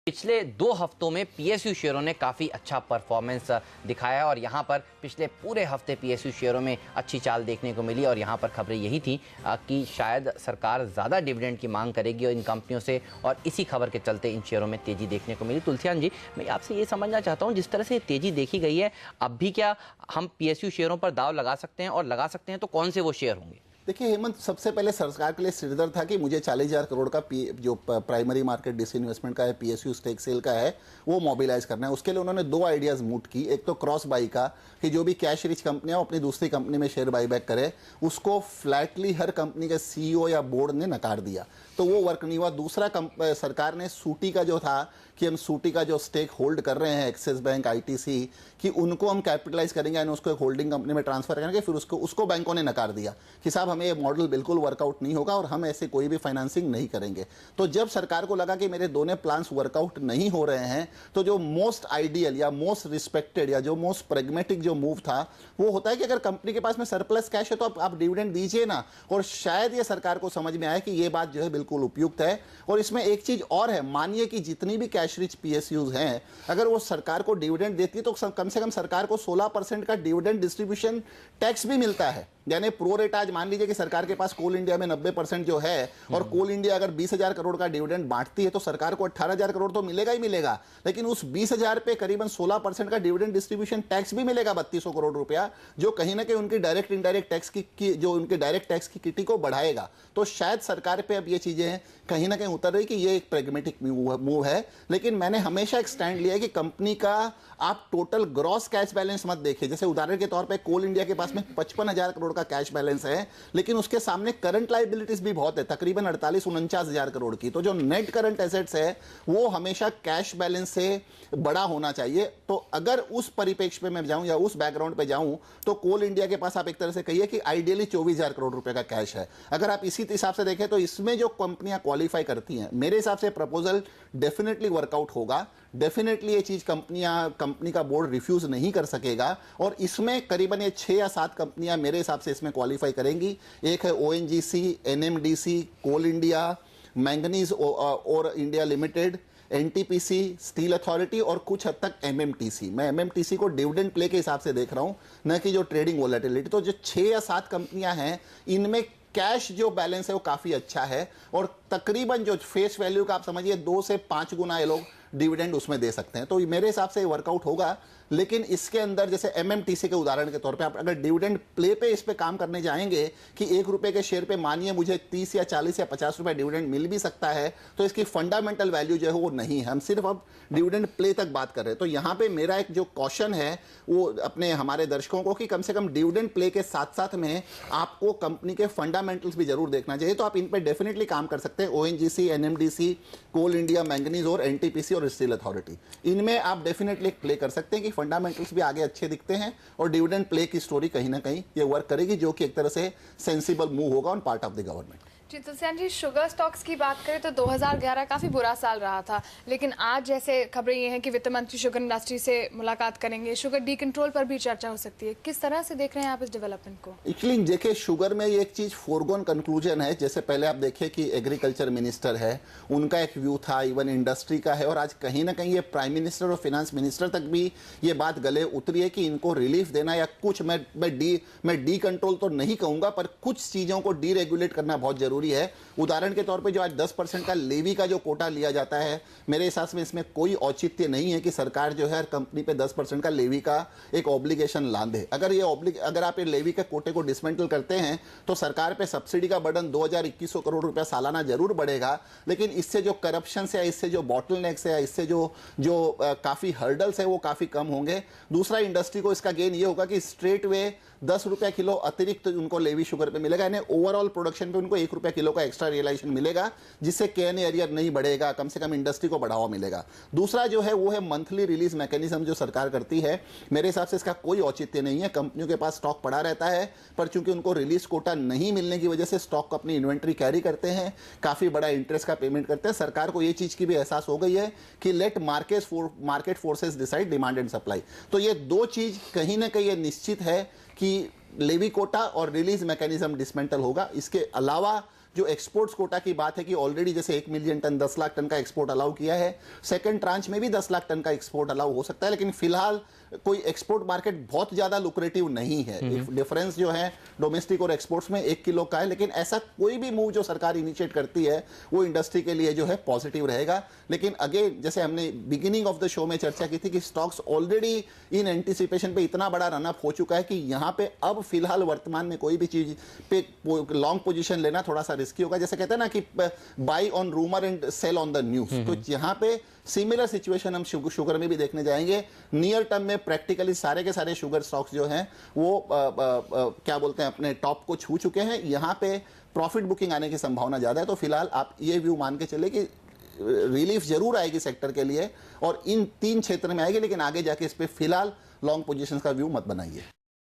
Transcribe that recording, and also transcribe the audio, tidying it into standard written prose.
पिछले 2 हफ्तों में पीएसयू शेयरों ने काफ़ी अच्छा परफॉर्मेंस दिखाया और यहाँ पर पिछले पूरे हफ्ते पीएसयू शेयरों में अच्छी चाल देखने को मिली और यहाँ पर खबरें यही थी कि शायद सरकार ज़्यादा डिविडेंड की मांग करेगी और इन कंपनियों से, और इसी खबर के चलते इन शेयरों में तेज़ी देखने को मिली। तुलसियान जी, मैं आपसे ये समझना चाहता हूँ, जिस तरह से तेज़ी देखी गई है, अब भी क्या हम पीएसयू शेयरों पर दाव लगा सकते हैं, और लगा सकते हैं तो कौन से वो शेयर होंगे? देखिए हेमंत, सबसे पहले सरकार के लिए सिरदर्द था कि मुझे 40,000 करोड़ का जो प्राइमरी मार्केट डिसइन्वेस्टमेंट का है, पीएसयू स्टेक सेल का है, वो मोबिलाइज करना है। उसके लिए उन्होंने 2 आइडियाज मूट की। एक तो क्रॉस बाई का, कि जो भी कैश रिच कंपनियां अपनी दूसरी कंपनी में शेयर बाईबैक करे, उसको फ्लैटली हर कंपनी के सीईओ या बोर्ड ने नकार दिया, तो वो वर्क नहीं हुआ। दूसरा सरकार ने सूटी का जो था कि हम सूटी का जो स्टेक होल्ड कर रहे हैं, एक्सिस बैंक, आईटीसी, कि उनको हम कैपिटलाइज करेंगे यानी उसको एक होल्डिंग कंपनी में ट्रांसफर करेंगे, फिर उसको बैंकों ने नकार दिया कि साहब हमें ये मॉडल बिल्कुल वर्कआउट नहीं होगा और हम ऐसे कोई भी फाइनेंसिंग नहीं करेंगे। तो जब सरकार को लगा कि मेरे दोनों प्लान्स वर्कआउट नहीं हो रहे हैं, तो जो मोस्ट आइडियल या मोस्ट रिस्पेक्टेड या जो मोस्ट प्रेगमेटिक जो मूव था वो होता है कि अगर कंपनी के पास में सरप्लस कैश है तो आप डिविडेंड दीजिए ना। और शायद ये सरकार को समझ में आया कि ये बात जो है बिल्कुल उपयुक्त है। और इसमें एक चीज और है, मानिए कि जितनी भी कैश रिच पीएसयूज हैं, अगर वो सरकार को डिविडेंड देती है तो कम से कम सरकार को 16% का डिविडेंड डिस्ट्रीब्यूशन टैक्स भी मिलता है। यानी प्रो रेट, आज मान लीजिए कि सरकार के पास कोल इंडिया में 90% जो है और कोल इंडिया अगर 20,000 करोड़ का डिविडेंड बांटती है तो सरकार को 18,000 करोड़ तो मिलेगा ही मिलेगा, लेकिन उस 20,000 पे करीबन 16% का डिविडेंड डिस्ट्रीब्यूशन टैक्स भी मिलेगा, 3200 करोड़ रुपया, जो कहीं ना कहीं उनकी डायरेक्ट इनडायरेक्ट टैक्स की जो उनके डायरेक्ट टैक्स की किटी को बढ़ाएगा। तो शायद सरकार पे अब ये चीजें कहीं ना कहीं उतर रही कि ये एक प्रेगमेटिक मूव है। लेकिन मैंने हमेशा एक स्टैंड लिया है कि कंपनी का आप टोटल ग्रॉस कैश बैलेंस मत देखिए। जैसे उदाहरण के तौर पे कोल इंडिया के पास में 55,000 करोड़ का कैश बैलेंस है, लेकिन उसके सामने करंट लायबिलिटीज भी बहुत है, तकरीबन 48-49,000 करोड़ की। तो जो नेट करंट एसेट्स है वो हमेशा कैश बैलेंस से बड़ा होना चाहिए। तो अगर उस परिप्रेक्ष्य पे मैं जाऊं या उस बैकग्राउंड पे जाऊं तो कोल इंडिया के पास आप एक तरह से कहिए कि आइडियली 24,000 करोड़ रुपए का कैश है। अगर आप इसी हिसाब से देखें तो इसमें जो कंपनियां क्वालिफाई करती हैं, मेरे हिसाब से प्रपोजल डेफिनेटली वर्कआउट होगा। डेफिनेटली ये चीज कंपनी का बोर्ड रिफ्यूज नहीं कर सकेगा और इसमें करीबन ये 6 या 7 कंपनियां मेरे हिसाब से इसमें क्वालिफाई करेंगी। एक है ओएनजीसी, एनएमडीसी, कोल इंडिया, मैंगनीज और India limited, NTPC, steel authority और कुछ हद तक एमएमटीसी। मैं एमएमटीसी को डिविडेंड प्ले के हिसाब से देख रहा हूं, न कि जो ट्रेडिंग वोलेटिलिटी। तो जो 6 या 7 कंपनियां हैं, इनमें कैश जो बैलेंस है वो काफी अच्छा है और तकरीबन जो फेस वैल्यू का आप समझिए 2 से 5 गुना ये लोग डिविडेंड उसमें दे सकते हैं। तो मेरे हिसाब से वर्कआउट होगा। लेकिन इसके अंदर जैसे एमएमटीसी के उदाहरण के तौर पे आप अगर डिविडेंड प्ले पे इस पे काम करने जाएंगे कि 1 रुपए के शेयर पे मानिए मुझे 30 या 40 या 50 रुपए डिविडेंड मिल भी सकता है, तो इसकी फंडामेंटल वैल्यू जो है वो नहीं है। हम सिर्फ अब डिविडेंड प्ले तक बात कर रहे हैं। तो यहाँ पे मेरा एक जो कॉशन है वो अपने हमारे दर्शकों को कि कम से कम डिविडेंड प्ले के साथ साथ में आपको कंपनी के फंडामेंटल्स भी जरूर देखना चाहिए। तो आप इन पे डेफिनेटली काम कर सकते हैं। ओएनजीसी, एनएमडीसी, कोल इंडिया, मैंगनीज और एनटीपीसी और स्टील अथॉरिटी, इनमें आप डेफिनेटली प्ले कर सकते हैं कि फंडामेंटल्स भी आगे अच्छे दिखते हैं और डिविडेंड प्ले की स्टोरी कहीं ना कहीं ये वर्क करेगी, जो कि एक तरह से सेंसिबल मूव होगा on part of the government. जी तुलसियान जी, शुगर स्टॉक्स की बात करें तो 2011 काफ़ी बुरा साल रहा था, लेकिन आज जैसे खबरें ये हैं कि वित्त मंत्री शुगर इंडस्ट्री से मुलाकात करेंगे, शुगर डी कंट्रोल पर भी चर्चा हो सकती है। किस तरह से देख रहे हैं आप इस डेवलपमेंट को? एक्चुअली देखिए, शुगर में ये एक चीज फोरगोन कंक्लूजन है। जैसे पहले आप देखिए कि एग्रीकल्चर मिनिस्टर है, उनका एक व्यू था, इवन इंडस्ट्री का है, और आज कहीं ना कहीं ये प्राइम मिनिस्टर और फाइनेंस मिनिस्टर तक भी ये बात गले उतरी है कि इनको रिलीफ देना या कुछ, मैं डी कंट्रोल तो नहीं कहूंगा, पर कुछ चीजों को डी रेगुलेट करना बहुत जरूरी है। उदाहरण के तौर पे जो आज 10% का लेवी का जो कोटा लिया जाता है, मेरे हिसाब से इसमें कोई औचित्य नहीं है कि सरकार जो है हर कंपनी पे 10% का लेवी का एक ऑब्लिगेशन लादे। अगर आप ये लेवी के कोटे को डिसमेंटल करते हैं तो सरकार पे सब्सिडी का बर्डन 2,200 करोड़ रुपया सालाना जरूर बढ़ेगा, लेकिन इससे जो करप्शन है, इससे जो बॉटलनेक्स है, इससे जो काफी हर्डल्स है वो काफी कम होंगे। दूसरा, इंडस्ट्री को इसका गेन ये होगा कि स्ट्रेट वे 10 रुपया किलो अतिरिक्त उनको लेवी शुगर पे मिलेगा, यानी ओवरऑल प्रोडक्शन पे उनको 1 रुपया किलो का एक्स्ट्रा रियलाइजेशन मिलेगा, जिससे केन एरियर नहीं बढ़ेगा, कम से कम इंडस्ट्री को बढ़ावा मिलेगा। दूसरा जो है वो है मंथली रिलीज मैकेनिज्म जो सरकार करती है। मेरे हिसाब से इसका कोई औचित्य नहीं है। कंपनियों के पास स्टॉक पड़ा रहता है, पर चूंकि उनको रिलीज कोटा नहीं मिलने की वजह से स्टॉक को अपनी इन्वेंट्री कैरी करते हैं, काफी बड़ा इंटरेस्ट का पेमेंट करते हैं। सरकार को ये चीज की भी एहसास हो गई है कि let market forces decide demand and supply. तो ये 2 चीज कहीं ना कहीं निश्चित है कि लेवी कोटा और रिलीज मैकेनिज्म डिसमेंटल होगा। इसके अलावा जो एक्सपोर्ट्स कोटा की बात है कि ऑलरेडी जैसे 1 मिलियन टन 10 लाख टन का एक्सपोर्ट अलाउ किया है, सेकंड ट्रांच में भी 10 लाख टन का एक्सपोर्ट अलाउ हो सकता है, लेकिन फिलहाल कोई एक्सपोर्ट मार्केट बहुत ज्यादा लुक्रेटिव नहीं है। डिफरेंस जो है डोमेस्टिक और एक्सपोर्ट्स में 1 किलो का है, लेकिन ऐसा कोई भी मूव जो सरकार इनिशिएट करती है वो इंडस्ट्री के लिए जो है पॉजिटिव रहेगा। लेकिन अगेन जैसे हमने बिगिनिंग ऑफ द शो में चर्चा की थी कि स्टॉक्स ऑलरेडी इन एंटिसिपेशन पे इतना बड़ा रनअप हो चुका है कि यहाँ पे अब फिलहाल वर्तमान में कोई भी चीज पे लॉन्ग पोजीशन लेना थोड़ा सा रिस्की होगा। जैसे कहते हैं ना कि buy on rumour and sell on the news, तो यहाँ पे सिमिलर सिचुएशन हम शुगर में भी देखने जाएंगे। नियर टर्म में प्रैक्टिकली सारे के सारे शुगर स्टॉक्स जो हैं वो क्या बोलते हैं अपने टॉप को छू चुके हैं। यहाँ पे प्रॉफिट बुकिंग आने की संभावना ज्यादा है, तो फिलहाल आप ये व्यू मान के चले कि रिलीफ जरूर आएगी सेक्टर के लिए और इन 3 क्षेत्र में आएगी, लेकिन आगे जाके इस पे फिलहाल लॉन्ग पोजीशंस का व्यू मत बनाइए।